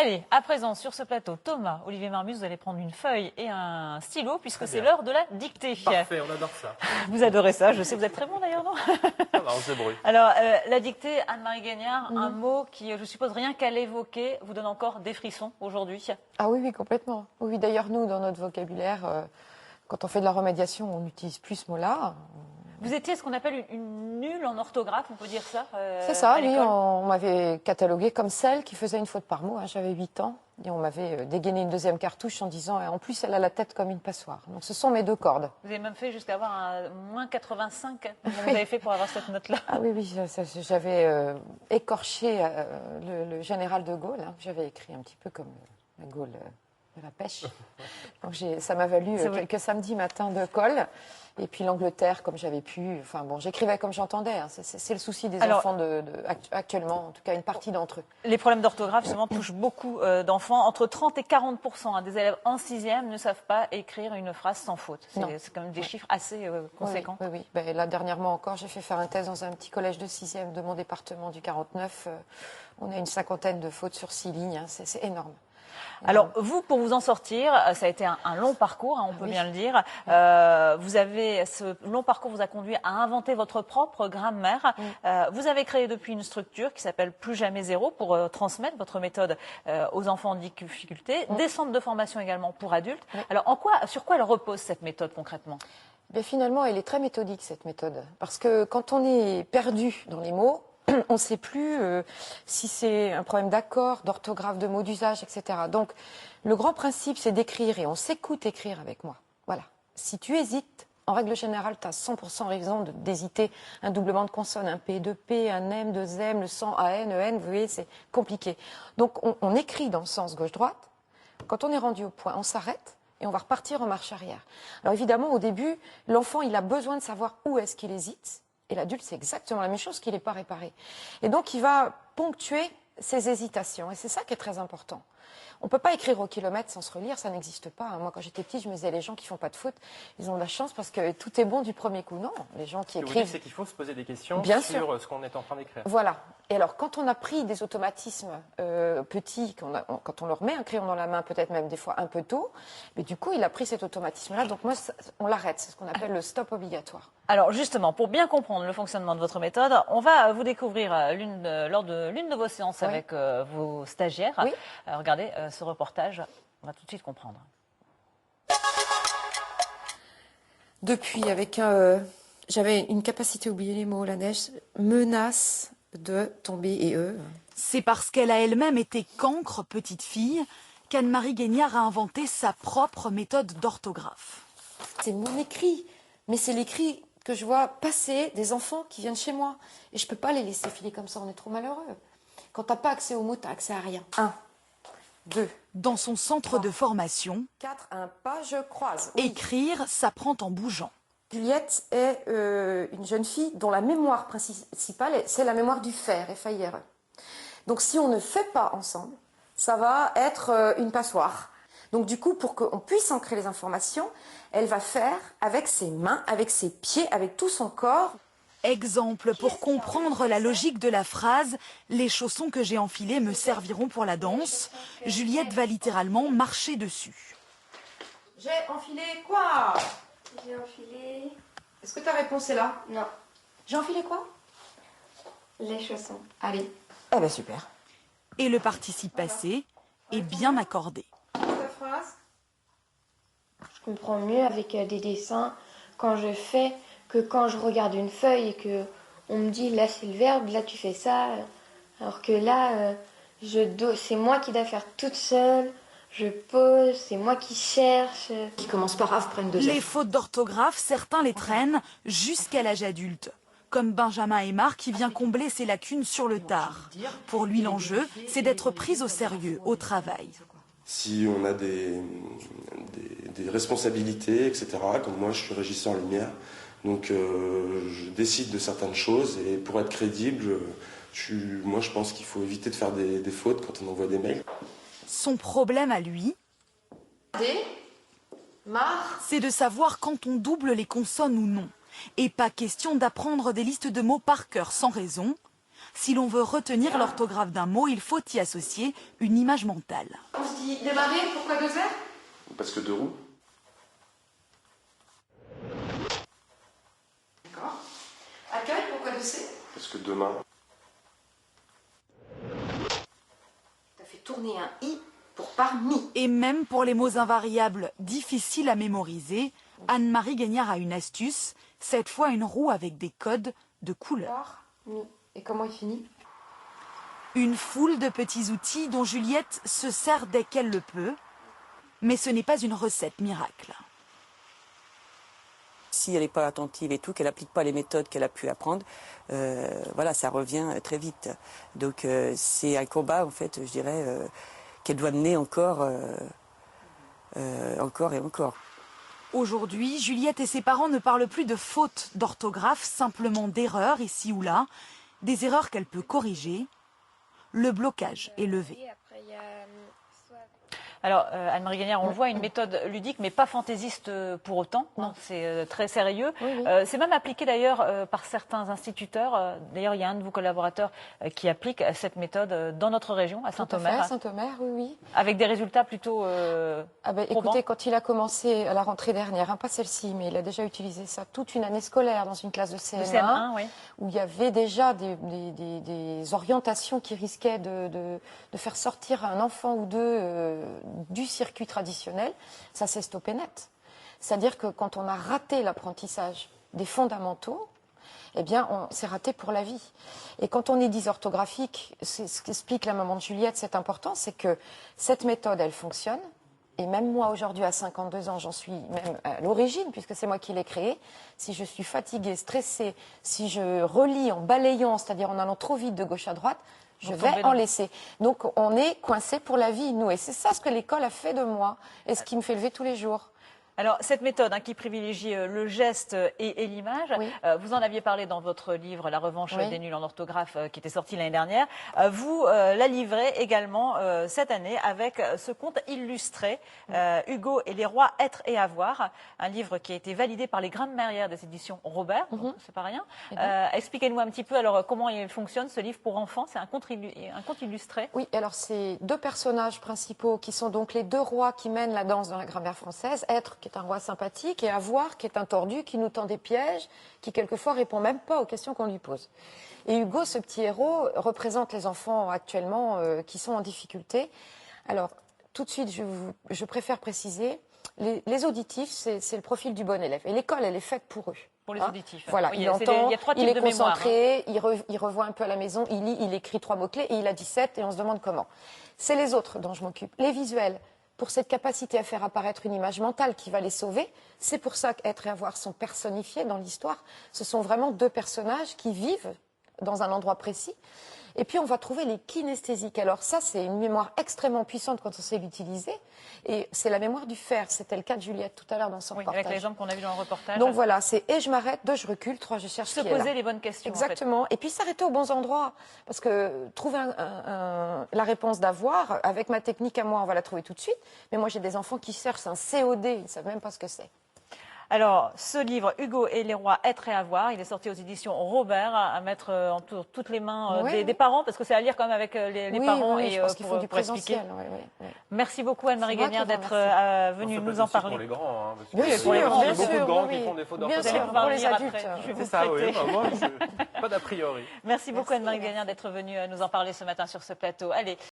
Allez, à présent, sur ce plateau, Thomas, Olivier Marmus, vous allez prendre une feuille et un stylo, puisque c'est l'heure de la dictée. Parfait, on adore ça. Vous adorez ça, je sais, vous êtes très bon d'ailleurs, non? On se débrouille. Alors, la dictée, Anne-Marie Gagnard, un mot qui, je suppose, rien qu'à l'évoquer, vous donne encore des frissons aujourd'hui. Ah oui, oui, complètement. Oui, d'ailleurs, nous, dans notre vocabulaire, quand on fait de la remédiation, on n'utilise plus ce mot-là. Vous étiez ce qu'on appelle une nulle en orthographe, on peut dire ça? C'est ça, oui, on m'avait cataloguée comme celle qui faisait une faute par mot. J'avais 8 ans et on m'avait dégainé une deuxième cartouche en disant en plus elle a la tête comme une passoire. Donc ce sont mes 2 cordes. Vous avez même fait jusqu'à avoir un moins 85. Vous avez fait pour avoir cette note-là? Ah oui, oui, j'avais écorché le général de Gaulle. J'avais écrit un petit peu comme la Gaule de la pêche. Donc ça m'a valu quelques samedis matins de colle. Et puis l'Angleterre, comme j'avais pu. Enfin bon, j'écrivais comme j'entendais. C'est le souci des enfants actuellement, en tout cas une partie d'entre eux. Les problèmes d'orthographe, justement, touchent beaucoup d'enfants. Entre 30 et 40% des élèves en 6e ne savent pas écrire une phrase sans faute. C'est quand même des chiffres assez conséquents. Oui, oui. Ben, là, dernièrement encore, j'ai fait faire une thèse dans un petit collège de 6e de mon département du 49. On a une 50aine de fautes sur 6 lignes. C'est énorme. Alors, vous, pour vous en sortir, ça a été un long parcours, on peut bien le dire. Ce long parcours vous a conduit à inventer votre propre grammaire. Vous avez créé depuis une structure qui s'appelle Plus Jamais Zéro pour transmettre votre méthode aux enfants en difficulté. Des centres de formation également pour adultes. Alors, sur quoi elle repose cette méthode concrètement? Bien, finalement, elle est très méthodique, cette méthode. Parce que quand on est perdu dans les mots, on ne sait plus si c'est un problème d'accord, d'orthographe, de mots d'usage, etc. Donc, le grand principe, c'est d'écrire et on s'écoute écrire avec moi. Voilà. Si tu hésites, en règle générale, tu as 100% raison d'hésiter. Un doublement de consonne, un P, 2P, un M, 2M, le 100, AN, EN, vous voyez, c'est compliqué. Donc, on écrit dans le sens gauche-droite. Quand on est rendu au point, on s'arrête et on va repartir en marche arrière. Alors, évidemment, au début, l'enfant, il a besoin de savoir où est-ce qu'il hésite. Et l'adulte, c'est exactement la même chose qu'il n'est pas réparé. Et donc, il va ponctuer ses hésitations. Et c'est ça qui est très important. On ne peut pas écrire au kilomètre sans se relire, ça n'existe pas. Moi, quand j'étais petite, je me disais, les gens qui ne font pas de faute, ils ont de la chance parce que tout est bon du premier coup. Non, les gens qui écrivent... C'est qu'il faut se poser des questions Bien sur sûr. ce qu'on est en train d'écrire. Voilà. Et alors, quand on a pris des automatismes petits, quand on leur met un crayon dans la main, peut-être même des fois un peu tôt, mais du coup, il a pris cet automatisme-là. Donc moi, on l'arrête. C'est ce qu'on appelle le stop obligatoire. Alors justement, pour bien comprendre le fonctionnement de votre méthode, on va vous découvrir lors de l'une de vos séances avec vos stagiaires. Oui. Regardez ce reportage, on va tout de suite comprendre. Depuis, j'avais une capacité à oublier les mots, la neige menace de tomber et C'est parce qu'elle a elle-même été cancre petite fille qu'Anne-Marie Gagnard a inventé sa propre méthode d'orthographe. C'est mon écrit, mais c'est l'écrit que je vois passer des enfants qui viennent chez moi. Et je ne peux pas les laisser filer comme ça, on est trop malheureux. Quand tu n'as pas accès aux mots, tu n'as accès à rien. 1, 2. Dans son centre de formation, 4, un pas, je croise. Oui. Écrire s'apprend en bougeant. Juliette est une jeune fille dont la mémoire principale, c'est la mémoire du faire, F-A-I-R-E. Donc si on ne fait pas ensemble, ça va être une passoire. Donc du coup, pour qu'on puisse ancrer les informations, elle va faire avec ses mains, avec ses pieds, avec tout son corps. Exemple, pour comprendre la logique de la phrase « Les chaussons que j'ai enfilés me serviront pour la danse », Juliette va littéralement marcher dessus. J'ai enfilé quoi? J'ai enfilé... Est-ce que ta réponse est là? Non. J'ai enfilé quoi? Les chaussons. Allez. Eh ben super. Et le participe passé est bien accordé. Ta phrase? Je comprends mieux avec des dessins quand je fais que quand je regarde une feuille et que on me dit là c'est le verbe, là tu fais ça. Alors que là, c'est moi qui dois faire toute seule. Je pose, c'est moi qui cherche. Qui commence par A, prennent 2 F. Les fautes d'orthographe, certains les traînent jusqu'à l'âge adulte. Comme Benjamin Aymar qui vient combler ses lacunes sur le tard. Pour lui, l'enjeu, c'est d'être pris au sérieux, au travail. Si on a des responsabilités, etc., comme moi je suis régisseur lumière, donc je décide de certaines choses et pour être crédible, moi je pense qu'il faut éviter de faire des fautes quand on envoie des mails. Son problème à lui, c'est de savoir quand on double les consonnes ou non. Et pas question d'apprendre des listes de mots par cœur sans raison. Si l'on veut retenir l'orthographe d'un mot, il faut y associer une image mentale. On se dit démarrer, pourquoi 2 heures? Parce que 2 roues. D'accord. Accueil, pourquoi 2 C? Parce que demain. Tu as fait tourner un I pour parmi. Et même pour les mots invariables difficiles à mémoriser, Anne-Marie Gagnard a une astuce, cette fois une roue avec des codes de couleurs. Mi. Et comment il finit? Une foule de petits outils dont Juliette se sert dès qu'elle le peut, mais ce n'est pas une recette miracle. Si elle n'est pas attentive et tout, qu'elle n'applique pas les méthodes qu'elle a pu apprendre, voilà, ça revient très vite. Donc c'est un combat, en fait, je dirais, qu'elle doit mener encore et encore. Aujourd'hui, Juliette et ses parents ne parlent plus de fautes d'orthographe, simplement d'erreurs ici ou là, des erreurs qu'elle peut corriger. Le blocage est levé. Alors, Anne-Marie Gagnard, on le voit, une méthode ludique, mais pas fantaisiste pour autant. C'est très sérieux. Oui. C'est même appliqué d'ailleurs par certains instituteurs. D'ailleurs, il y a un de vos collaborateurs qui applique cette méthode dans notre région, à Saint-Omer. À Saint-Omer, oui. Avec des résultats plutôt probants. Écoutez, quand il a commencé à la rentrée dernière, pas celle-ci, mais il a déjà utilisé ça toute une année scolaire dans une classe de CM1, oui. où il y avait déjà des orientations qui risquaient de faire sortir un enfant ou deux du circuit traditionnel, ça s'est stoppé net. C'est-à-dire que quand on a raté l'apprentissage des fondamentaux, eh bien, c'est raté pour la vie. Et quand on est dysorthographique, c'est ce qu'explique la maman de Juliette, c'est important, c'est que cette méthode, elle fonctionne. Et même moi, aujourd'hui, à 52 ans, j'en suis même à l'origine, puisque c'est moi qui l'ai créée. Si je suis fatiguée, stressée, si je relis en balayant, c'est-à-dire en allant trop vite de gauche à droite, je vais en laisser. Donc, on est coincé pour la vie, nous. Et c'est ça ce que l'école a fait de moi et ce qui me fait lever tous les jours. Alors, cette méthode qui privilégie le geste et l'image, Oui. vous en aviez parlé dans votre livre « La revanche Oui. des nuls en orthographe » qui était sorti l'année dernière. Vous la livrez également cette année avec ce conte illustré, Hugo et les rois être et avoir, un livre qui a été validé par les grammairières des éditions Robert, donc c'est pas rien. Expliquez-nous un petit peu alors comment il fonctionne ce livre pour enfants. C'est un conte illustré. Oui, alors c'est 2 personnages principaux qui sont donc les 2 rois qui mènent la danse dans la grammaire française. Être, qui est un roi sympathique, et avoir, qui est un tordu, qui nous tend des pièges, qui quelquefois répond même pas aux questions qu'on lui pose. Et Hugo, ce petit héros, représente les enfants actuellement qui sont en difficulté. Alors, tout de suite, je préfère préciser, les auditifs, c'est le profil du bon élève. Et l'école, elle est faite pour eux. Pour les auditifs. Voilà, Oui, il entend, y a 3 types il est de mémoire, concentré, il revoit un peu à la maison, il lit, il écrit 3 mots-clés et il a 17 et on se demande comment. C'est les autres dont je m'occupe. Les visuels, pour cette capacité à faire apparaître une image mentale qui va les sauver, c'est pour ça qu'être et avoir sont personnifiés dans l'histoire. Ce sont vraiment 2 personnages qui vivent dans un endroit précis. Et puis, on va trouver les kinesthésiques. Alors ça, c'est une mémoire extrêmement puissante quand on sait l'utiliser. Et c'est la mémoire du faire. C'était le cas de Juliette tout à l'heure dans son reportage. Avec l'exemple qu'on a vu dans le reportage. Donc voilà, c'est et je m'arrête, 2, je recule, 3, je cherche Se qui est là. poser les bonnes questions. Exactement. Et puis s'arrêter aux bons endroits. Parce que trouver la réponse d'avoir, avec ma technique à moi, on va la trouver tout de suite. Mais moi, j'ai des enfants qui cherchent un COD, ils ne savent même pas ce que c'est. Alors, ce livre, Hugo et les rois être et avoir, il est sorti aux éditions Robert, à mettre entre toutes les mains des parents, parce que c'est à lire quand même avec les parents oui, et je pense qu'il faut du expliquer. présentiel. Oui. Merci beaucoup Anne-Marie Gagnard d'être venue nous en parler. Pour les grands, hein, parce que Bien sûr, il y a bien beaucoup de sûr, grands oui. qui font des fautes Bien d'orthographe. sûr, pour les adultes. Je vais vous C'est ça, oui. prêter. Moi, pas d'a priori. Merci beaucoup Anne-Marie Gagnard d'être venue nous en parler ce matin sur ce plateau. Allez.